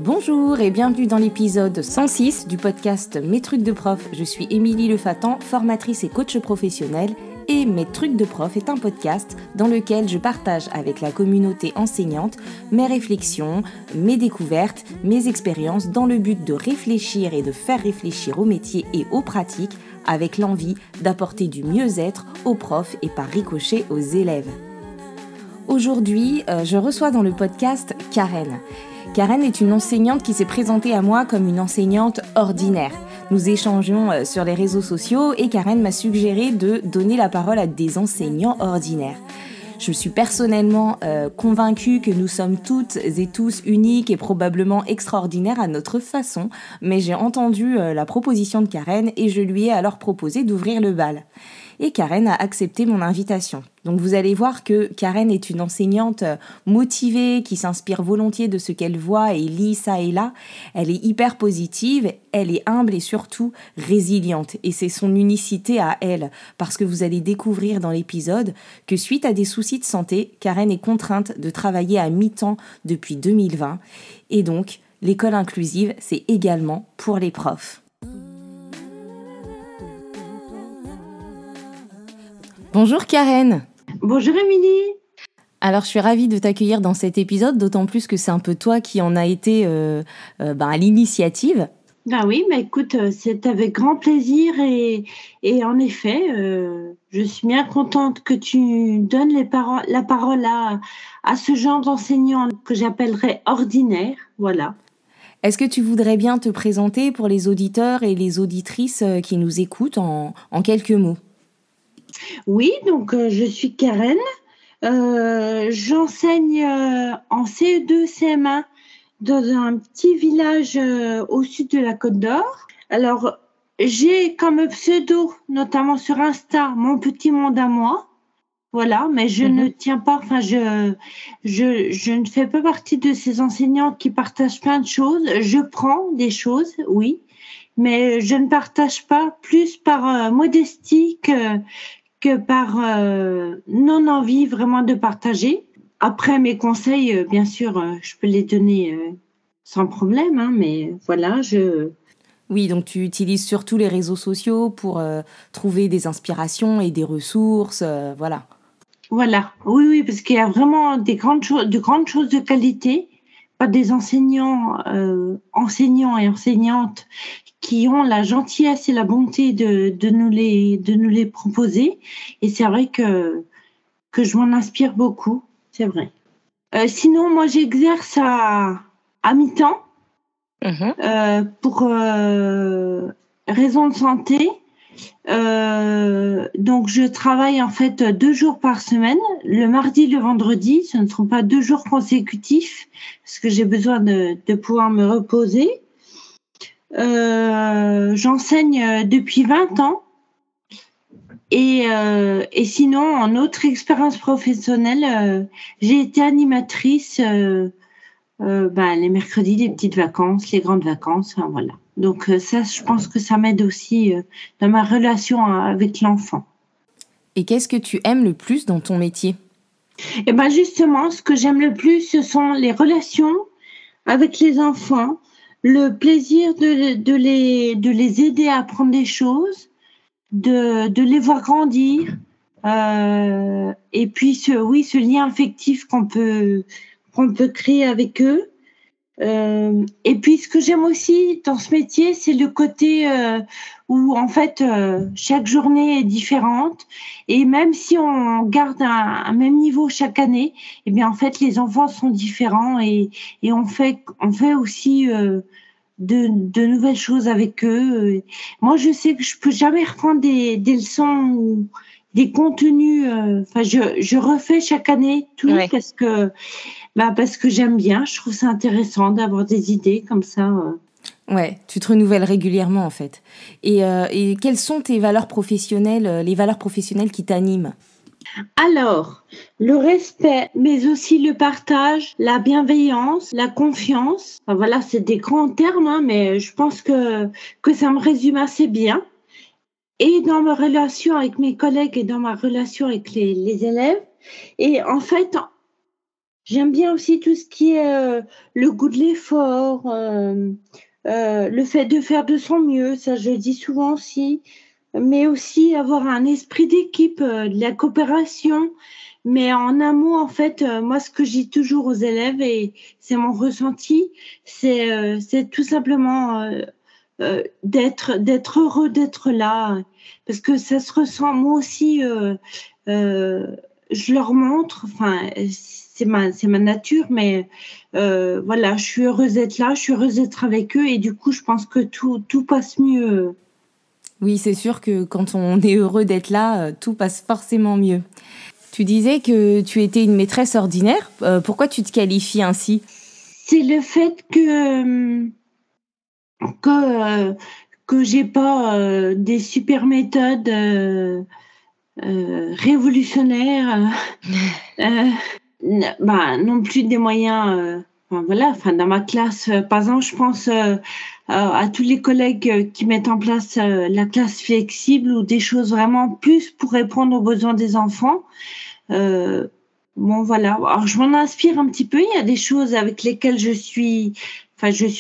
Bonjour et bienvenue dans l'épisode 106 du podcast Mes trucs de prof. Je suis Émilie Lefatan, formatrice et coach professionnelle, et Mes trucs de prof est un podcast dans lequel je partage avec la communauté enseignante mes réflexions, mes découvertes, mes expériences dans le but de réfléchir et de faire réfléchir au métier et aux pratiques avec l'envie d'apporter du mieux-être aux profs et par ricochet aux élèves. Aujourd'hui, je reçois dans le podcast Karen. Karen est une enseignante qui s'est présentée à moi comme une enseignante ordinaire. Nous échangeons sur les réseaux sociaux et Karen m'a suggéré de donner la parole à des enseignants ordinaires. Je suis personnellement convaincue que nous sommes toutes et tous uniques et probablement extraordinaires à notre façon, mais j'ai entendu la proposition de Karen et je lui ai alors proposé d'ouvrir le bal. Et Karen a accepté mon invitation. Donc vous allez voir que Karen est une enseignante motivée, qui s'inspire volontiers de ce qu'elle voit et lit ça et là. Elle est hyper positive, elle est humble et surtout résiliente. Et c'est son unicité à elle, parce que vous allez découvrir dans l'épisode que suite à des soucis de santé, Karen est contrainte de travailler à mi-temps depuis 2020. Et donc, l'école inclusive, c'est également pour les profs. Bonjour Karen. Bonjour Émilie. Alors je suis ravie de t'accueillir dans cet épisode, d'autant plus que c'est un peu toi qui en a été à l'initiative. Ben oui, mais écoute, c'est avec grand plaisir et en effet, je suis bien contente que tu donnes la parole à ce genre d'enseignant que j'appellerais ordinaire, voilà. Est-ce que tu voudrais bien te présenter pour les auditeurs et les auditrices qui nous écoutent en quelques mots ? Oui, donc je suis Karen, j'enseigne en CE2, CM1 dans un petit village au sud de la Côte d'Or. Alors, j'ai comme pseudo, notamment sur Insta, mon petit monde à moi. Voilà, mais je ne tiens pas, enfin, je ne fais pas partie de ces enseignants qui partagent plein de choses. Je prends des choses, oui, mais je ne partage pas plus par modestie que par non-envie vraiment de partager. Après, mes conseils, bien sûr, je peux les donner sans problème, hein, mais voilà, Oui, donc tu utilises surtout les réseaux sociaux pour trouver des inspirations et des ressources, voilà. Voilà, oui, parce qu'il y a vraiment de grandes choses de qualité, pas des enseignants et enseignantes qui ont la gentillesse et la bonté de nous les proposer. Et c'est vrai que je m'en inspire beaucoup, c'est vrai. Sinon, moi, j'exerce à mi-temps pour raison de santé. Donc, je travaille en fait 2 jours par semaine, le mardi et le vendredi. Ce ne sont pas 2 jours consécutifs parce que j'ai besoin de pouvoir me reposer. J'enseigne depuis 20 ans et sinon en autre expérience professionnelle j'ai été animatrice les mercredis, les petites vacances, les grandes vacances, enfin, voilà. Donc ça, je pense que ça m'aide aussi dans ma relation avec l'enfant. Et qu'est-ce que tu aimes le plus dans ton métier ? Et ben justement, ce que j'aime le plus, ce sont les relations avec les enfants, le plaisir de les aider à apprendre des choses, de les voir grandir, et puis ce lien affectif qu'on peut créer avec eux. Et puis ce que j'aime aussi dans ce métier, c'est le côté où en fait chaque journée est différente et même si on garde un même niveau chaque année, eh bien en fait les enfants sont différents et on fait aussi de nouvelles choses avec eux. Moi, je sais que je peux jamais reprendre des leçons ou des contenus. Enfin, je refais chaque année tout parce que j'aime bien. Je trouve ça intéressant d'avoir des idées comme ça. Ouais, tu te renouvelles régulièrement en fait. Et quelles sont tes valeurs professionnelles, les valeurs professionnelles qui t'animent ? Alors, le respect, mais aussi le partage, la bienveillance, la confiance. Enfin, voilà, c'est des grands termes, hein, mais je pense que ça me résume assez bien. Et dans ma relation avec mes collègues et dans ma relation avec les élèves. Et en fait, J'aime bien aussi tout ce qui est le goût de l'effort, le fait de faire de son mieux, ça je le dis souvent aussi, mais aussi avoir un esprit d'équipe, de la coopération. Mais en un mot, en fait, moi, ce que je dis toujours aux élèves, et c'est mon ressenti, c'est tout simplement d'être heureux d'être là, parce que ça se ressent. Moi aussi, je leur montre, enfin, c'est ma nature, mais voilà, je suis heureuse d'être là, je suis heureuse d'être avec eux, et du coup, je pense que tout passe mieux. Oui, c'est sûr que quand on est heureux d'être là, tout passe forcément mieux. Tu disais que tu étais une maîtresse ordinaire. Pourquoi tu te qualifies ainsi? C'est le fait que j'ai pas des super méthodes révolutionnaires, non plus des moyens. Enfin, voilà, enfin, dans ma classe, par exemple, je pense à tous les collègues qui mettent en place la classe flexible ou des choses vraiment plus pour répondre aux besoins des enfants. Bon, voilà. Alors, je m'en inspire un petit peu. Il y a des choses avec lesquelles je suis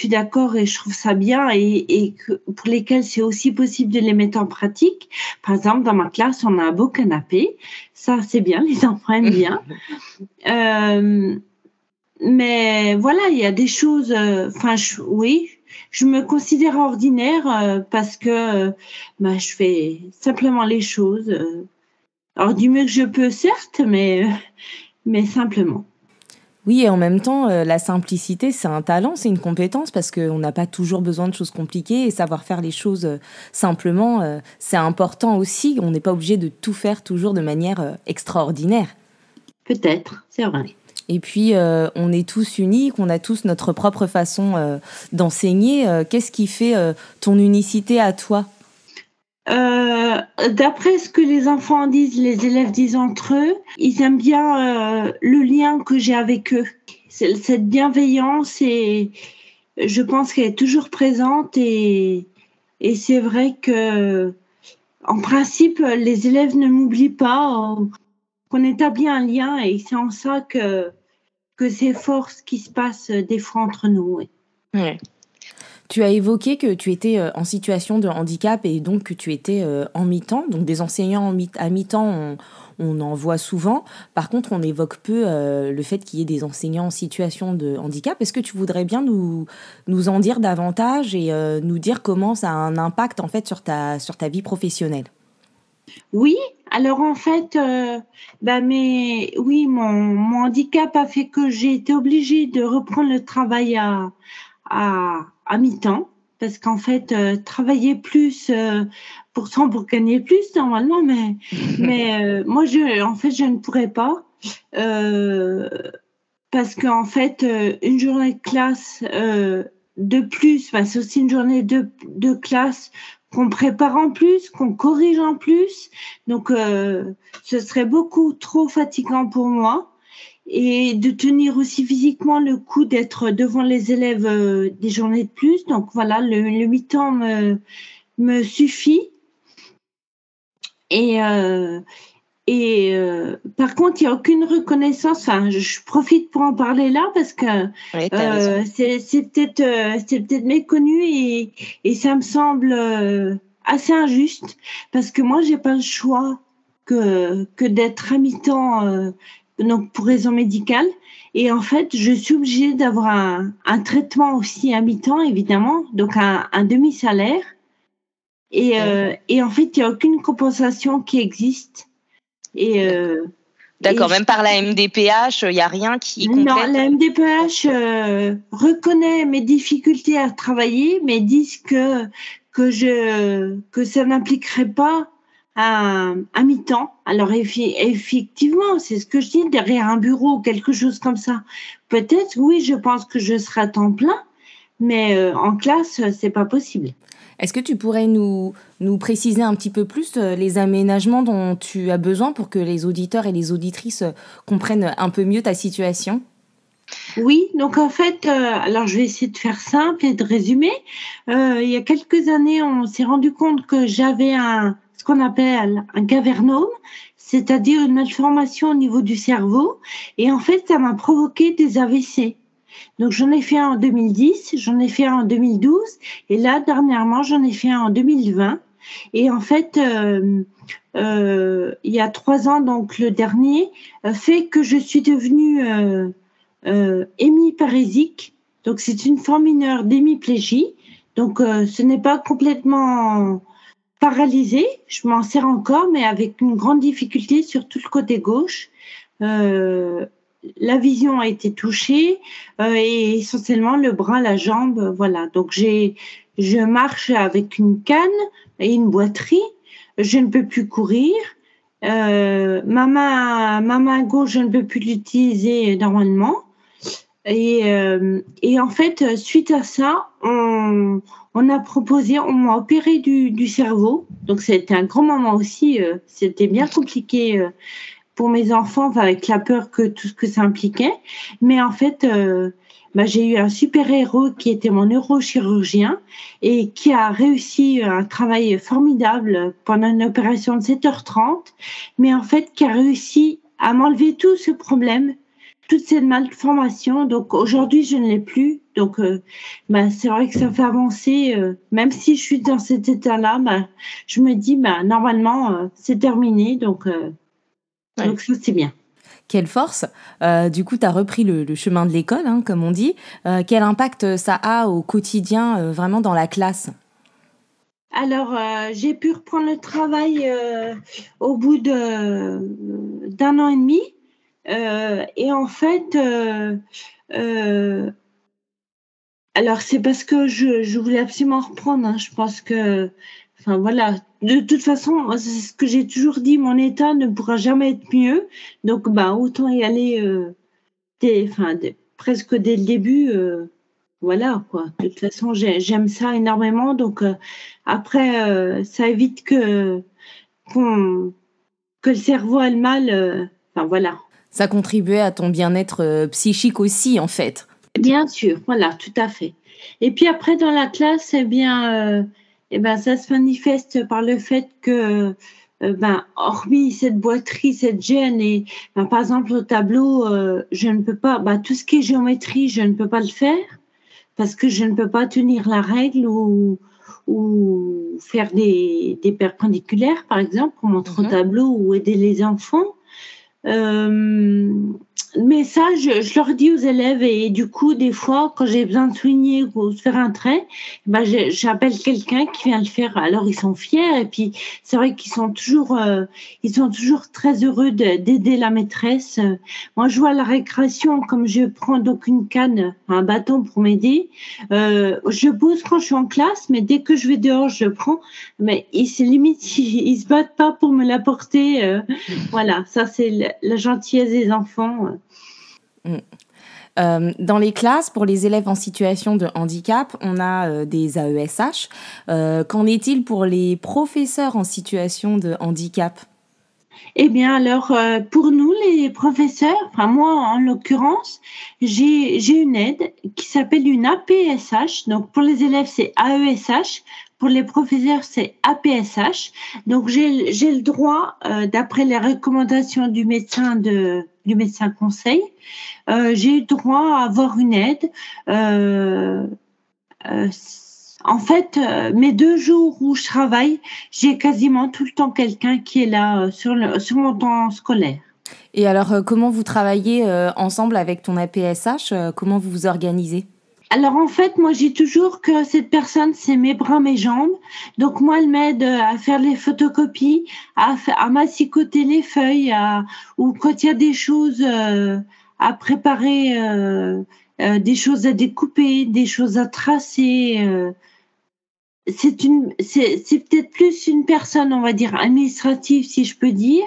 d'accord et je trouve ça bien et pour lesquelles c'est aussi possible de les mettre en pratique. Par exemple, dans ma classe, on a un beau canapé. Ça, c'est bien. Les enfants aiment bien. Mais voilà, il y a des choses. Oui, je me considère ordinaire parce que je fais simplement les choses. Alors, du mieux que je peux, certes, mais simplement. Oui, et en même temps, la simplicité, c'est un talent, c'est une compétence parce qu'on n'a pas toujours besoin de choses compliquées et savoir faire les choses simplement, c'est important aussi. On n'est pas obligé de tout faire toujours de manière extraordinaire. Peut-être, c'est vrai. Et puis, on est tous uniques, on a tous notre propre façon d'enseigner. Qu'est-ce qui fait ton unicité à toi? D'après ce que les enfants disent, les élèves disent entre eux, ils aiment bien le lien que j'ai avec eux. Cette bienveillance, et je pense qu'elle est toujours présente et c'est vrai que, en principe, les élèves ne m'oublient pas, qu'on établit un lien et c'est en ça que c'est fort ce qui se passe des fois entre nous. Oui. Ouais. Tu as évoqué que tu étais en situation de handicap et donc que tu étais en mi-temps. Donc des enseignants à mi-temps, on en voit souvent. Par contre, on évoque peu le fait qu'il y ait des enseignants en situation de handicap. Est-ce que tu voudrais bien nous en dire davantage et nous dire comment ça a un impact en fait sur ta vie professionnelle? Oui, alors en fait, mon handicap a fait que j'ai été obligée de reprendre le travail à mi-temps, parce qu'en fait, travailler plus, pour gagner plus normalement, mais moi, je ne pourrais pas, parce qu'en fait, une journée de classe de plus, c'est aussi une journée de classe qu'on prépare en plus, qu'on corrige en plus. Donc, ce serait beaucoup trop fatigant pour moi. Et de tenir aussi physiquement le coup d'être devant les élèves des journées de plus. Donc voilà, le mi-temps me suffit. Et par contre, il n'y a aucune reconnaissance. Enfin, je profite pour en parler là parce que Oui, c'est peut-être méconnu et ça me semble assez injuste parce que moi, j'ai pas le choix que d'être à mi-temps donc pour raison médicale. Et en fait, je suis obligée d'avoir un traitement aussi à mi-temps, évidemment, donc un demi-salaire. Et en fait, il n'y a aucune compensation qui existe. D'accord, même par la MDPH, il n'y a rien qui complète? Non, la MDPH reconnaît mes difficultés à travailler, mais disent que ça n'impliquerait pas à mi-temps. Alors effectivement, c'est ce que je dis, derrière un bureau ou quelque chose comme ça. Peut-être, oui, je pense que je serai à temps plein, mais en classe, c'est pas possible. Est-ce que tu pourrais nous préciser un petit peu plus les aménagements dont tu as besoin pour que les auditeurs et les auditrices comprennent un peu mieux ta situation? Oui, donc en fait, alors je vais essayer de faire simple et de résumer. Il y a quelques années, on s'est rendu compte que j'avais ce qu'on appelle un cavernome. c'est-à-dire une malformation au niveau du cerveau. Et en fait, ça m'a provoqué des AVC. Donc, j'en ai fait un en 2010, j'en ai fait un en 2012, et là, dernièrement, j'en ai fait un en 2020. Et en fait, il y a 3 ans, donc le dernier, fait que je suis devenue hémiparésique. Donc, c'est une forme mineure d'hémiplégie. Donc, ce n'est pas complètement paralysée. Je m'en sers encore, mais avec une grande difficulté sur tout le côté gauche. La vision a été touchée et essentiellement le bras, la jambe, voilà. Donc, je marche avec une canne et une boiterie. Je ne peux plus courir. Ma main gauche, je ne peux plus l'utiliser normalement. Et en fait, suite à ça, on m'a opéré du cerveau. Donc, c'était un grand moment aussi. C'était bien compliqué pour mes enfants, avec la peur que tout ce que ça impliquait. Mais en fait, j'ai eu un super héros qui était mon neurochirurgien et qui a réussi un travail formidable pendant une opération de 7h30, mais en fait, qui a réussi à m'enlever tout ce problème, toute cette malformation. Donc aujourd'hui, je ne l'ai plus. Donc c'est vrai que ça fait avancer. Même si je suis dans cet état-là, je me dis normalement c'est terminé. Donc ça c'est bien. Quelle force. Du coup, tu as repris le chemin de l'école, hein, comme on dit. Quel impact ça a au quotidien, vraiment dans la classe ? Alors, j'ai pu reprendre le travail au bout d'un an et demi. Et en fait, alors c'est parce que je voulais absolument reprendre. Hein. Je pense que, enfin voilà, de toute façon, c'est ce que j'ai toujours dit, mon état ne pourra jamais être mieux. Donc, autant y aller presque dès le début. Voilà, quoi. De toute façon, j'aime ça énormément. Donc, après, ça évite que le cerveau ait le mal. Voilà. Ça contribuait à ton bien-être psychique aussi, en fait. Bien sûr, voilà, tout à fait. Et puis après, dans la classe, ça se manifeste par le fait que, hormis cette boiterie, cette gêne, et par exemple au tableau, je ne peux pas, tout ce qui est géométrie, je ne peux pas le faire parce que je ne peux pas tenir la règle ou faire des perpendiculaires, par exemple, pour montrer au tableau ou aider les enfants. Mais ça, je leur dis aux élèves, et du coup, des fois, quand j'ai besoin de souligner ou de faire un trait, j'appelle quelqu'un qui vient le faire. Alors, ils sont fiers, et puis c'est vrai qu'ils sont toujours très heureux d'aider la maîtresse. Moi, je vois à la récréation, comme je prends donc une canne, un bâton pour m'aider, je pose quand je suis en classe, mais dès que je vais dehors, je prends. Mais ils se battent pas pour me l'apporter. Voilà, ça c'est la gentillesse des enfants. Dans les classes, pour les élèves en situation de handicap, on a des AESH. Qu'en est-il pour les professeurs en situation de handicap ? Eh bien, alors, pour nous, les professeurs, enfin moi en l'occurrence, j'ai une aide qui s'appelle une APSH. Donc, pour les élèves, c'est AESH. Pour les professeurs, c'est APSH. Donc, j'ai le droit, d'après les recommandations du médecin conseil, j'ai eu droit à avoir une aide. En fait, mes 2 jours où je travaille, j'ai quasiment tout le temps quelqu'un qui est là sur mon temps scolaire. Et alors, comment vous travaillez ensemble avec ton APSH ? Comment vous vous organisez ? Alors en fait, moi j'ai toujours que cette personne, c'est mes bras, mes jambes. Donc moi, elle m'aide à faire les photocopies, à massicoter les feuilles, ou quand il y a des choses à préparer, des choses à découper, des choses à tracer. C'est peut-être plus une personne, on va dire, administrative, si je peux dire,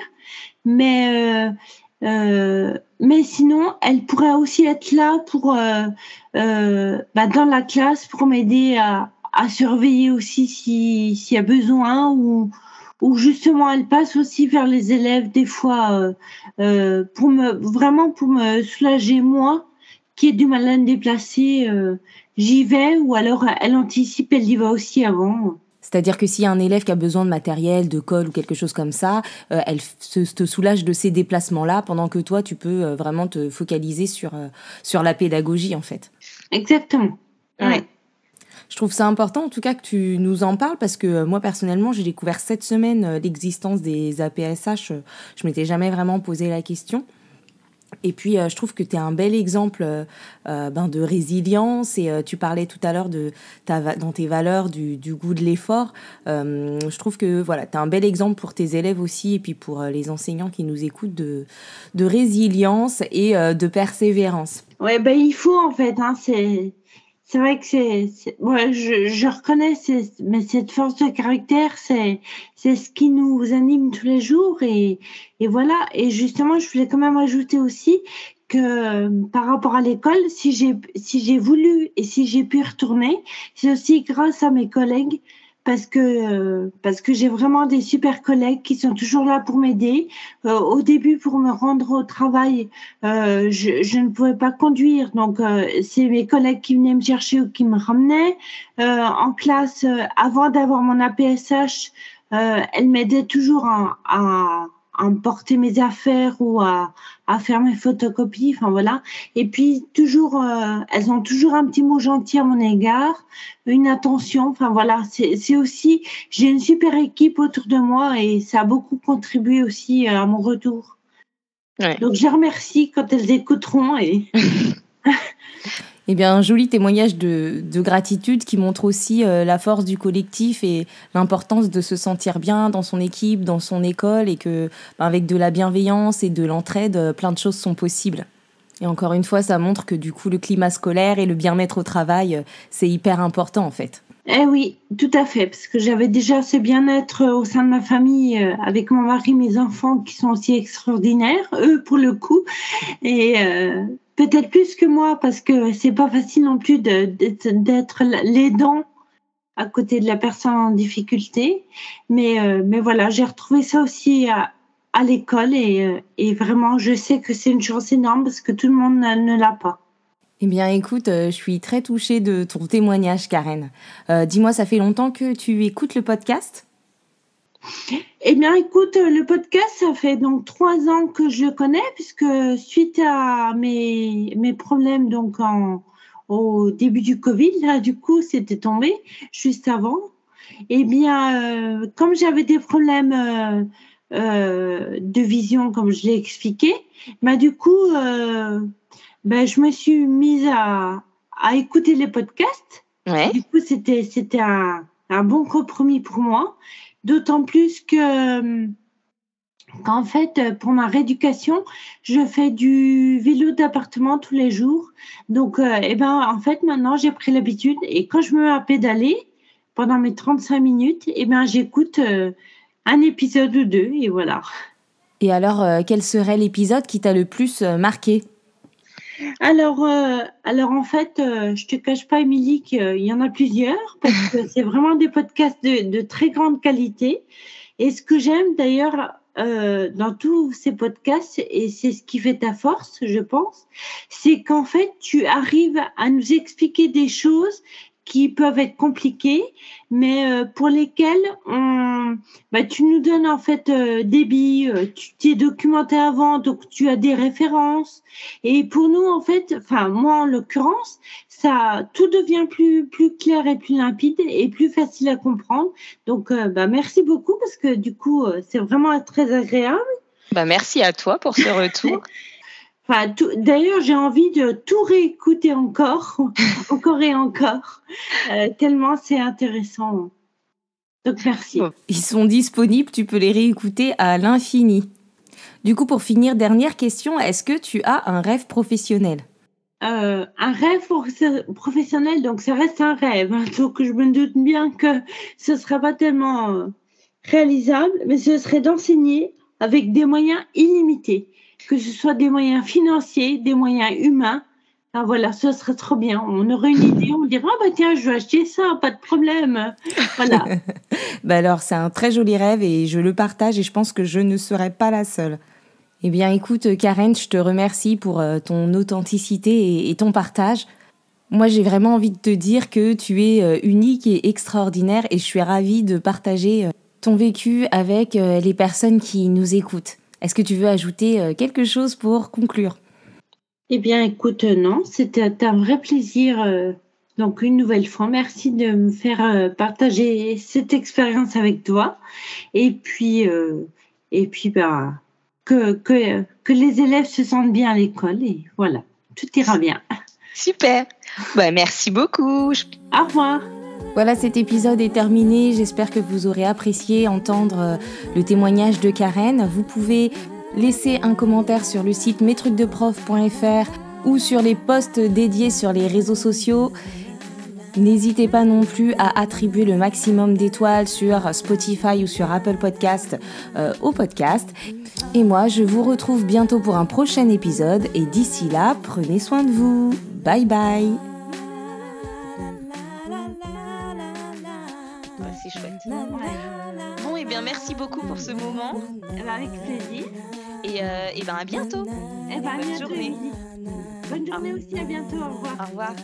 mais sinon, elle pourrait aussi être là pour, dans la classe, pour m'aider à surveiller aussi s'il y a besoin, ou justement, elle passe aussi vers les élèves des fois, pour me soulager, moi, qui ai du mal à me déplacer. J'y vais, ou alors elle anticipe, elle y va aussi avant. C'est-à-dire que s'il y a un élève qui a besoin de matériel, de colle ou quelque chose comme ça, elle te soulage de ces déplacements-là pendant que toi, tu peux vraiment te focaliser sur la pédagogie, en fait. Exactement. Ouais. Je trouve ça important, en tout cas, que tu nous en parles parce que moi, personnellement, j'ai découvert cette semaine l'existence des APSH. Je m'étais jamais vraiment posé la question. Et puis, je trouve que tu es un bel exemple de résilience et tu parlais tout à l'heure dans tes valeurs du goût de l'effort. Je trouve que voilà, tu es un bel exemple pour tes élèves aussi et puis pour les enseignants qui nous écoutent de résilience et de persévérance. Ouais, il faut en fait, hein, c'est vrai que ouais, je reconnais, mais cette force de caractère, c'est ce qui nous anime tous les jours et voilà. Et justement, je voulais quand même ajouter aussi que par rapport à l'école, si j'ai voulu et si j'ai pu y retourner, c'est aussi grâce à mes collègues parce que j'ai vraiment des super collègues qui sont toujours là pour m'aider. Au début, pour me rendre au travail, je ne pouvais pas conduire, donc c'est mes collègues qui venaient me chercher ou qui me ramenaient. En classe, avant d'avoir mon APSH, elles m'aidaient toujours à me porter mes affaires ou à faire mes photocopies, enfin voilà. Et puis toujours, elles ont toujours un petit mot gentil à mon égard, une attention, enfin voilà. C'est aussi, j'ai une super équipe autour de moi et ça a beaucoup contribué aussi à mon retour. Ouais. Donc je les remercie quand elles écouteront et. Eh bien, un joli témoignage de gratitude qui montre aussi la force du collectif et l'importance de se sentir bien dans son équipe, dans son école et que, avec de la bienveillance et de l'entraide, plein de choses sont possibles. Et encore une fois, ça montre que du coup, le climat scolaire et le bien-être au travail, c'est hyper important en fait. Eh oui, tout à fait, parce que j'avais déjà ce bien-être au sein de ma famille avec mon mari, mes enfants qui sont aussi extraordinaires, eux pour le coup, et peut-être plus que moi parce que c'est pas facile non plus d'être l'aidant à côté de la personne en difficulté, mais voilà, j'ai retrouvé ça aussi à l'école et vraiment je sais que c'est une chance énorme parce que tout le monde ne l'a pas. Eh bien, écoute, je suis très touchée de ton témoignage, Karen. Dis-moi, ça fait longtemps que tu écoutes le podcast ? Eh bien, écoute, le podcast, ça fait donc 3 ans que je le connais, puisque suite à mes problèmes donc au début du Covid, là, du coup, c'était tombé juste avant. Eh bien, comme j'avais des problèmes de vision, comme je l'ai expliqué, du coup, je me suis mise à écouter les podcasts. Ouais. Du coup, c'était un bon compromis pour moi. D'autant plus qu'en fait, pour ma rééducation, je fais du vélo d'appartement tous les jours. Donc, en fait, maintenant, j'ai pris l'habitude. Et quand je me mets à pédaler, pendant mes 35 minutes, j'écoute un épisode ou 2 et voilà. Et alors, quel serait l'épisode qui t'a le plus marqué ? Alors en fait, je te cache pas, Émilie, qu'il y en a plusieurs parce que c'est vraiment des podcasts de très grande qualité. Et ce que j'aime d'ailleurs dans tous ces podcasts, et c'est ce qui fait ta force, je pense, c'est qu'en fait, tu arrives à nous expliquer des choses qui peuvent être compliquées, mais pour lesquelles tu nous donnes en fait des billes, tu t'es documenté avant, donc tu as des références. Et pour nous, en fait, enfin moi en l'occurrence, ça tout devient plus clair et plus limpide et plus facile à comprendre. Donc merci beaucoup parce que du coup c'est vraiment très agréable. Merci à toi pour ce retour. Enfin, d'ailleurs, j'ai envie de tout réécouter encore et encore, tellement c'est intéressant. Donc, merci. Ils sont disponibles, tu peux les réécouter à l'infini. Du coup, pour finir, dernière question, est-ce que tu as un rêve professionnel ? Un rêve professionnel, donc ça reste un rêve. Hein, donc, je me doute bien que ce ne sera pas tellement réalisable, mais ce serait d'enseigner avec des moyens illimités. Que ce soit des moyens financiers, des moyens humains. Ah, voilà, ce serait trop bien. On aurait une idée, on dirait tiens, je vais acheter ça, pas de problème. Voilà. Alors, c'est un très joli rêve et je le partage et je pense que je ne serai pas la seule. Eh bien, écoute, Karen, je te remercie pour ton authenticité et ton partage. Moi, j'ai vraiment envie de te dire que tu es unique et extraordinaire et je suis ravie de partager ton vécu avec les personnes qui nous écoutent. Est-ce que tu veux ajouter quelque chose pour conclure ? Eh bien, écoute, non, c'était un vrai plaisir. Donc, une nouvelle fois, merci de me faire partager cette expérience avec toi. Et puis ben, que les élèves se sentent bien à l'école et voilà, tout ira bien. Super. Merci beaucoup. Au revoir. Voilà, cet épisode est terminé. J'espère que vous aurez apprécié entendre le témoignage de Karen. Vous pouvez laisser un commentaire sur le site mestrucsdeprof.fr ou sur les posts dédiés sur les réseaux sociaux. N'hésitez pas non plus à attribuer le maximum d'étoiles sur Spotify ou sur Apple Podcast au podcast. Et moi, je vous retrouve bientôt pour un prochain épisode. Et d'ici là, prenez soin de vous. Bye bye. C'est chouette. Bon, et bien merci beaucoup pour ce moment. Avec plaisir. Et à bientôt. Bonne journée. Bonne journée aussi, à bientôt. Au revoir. Au revoir.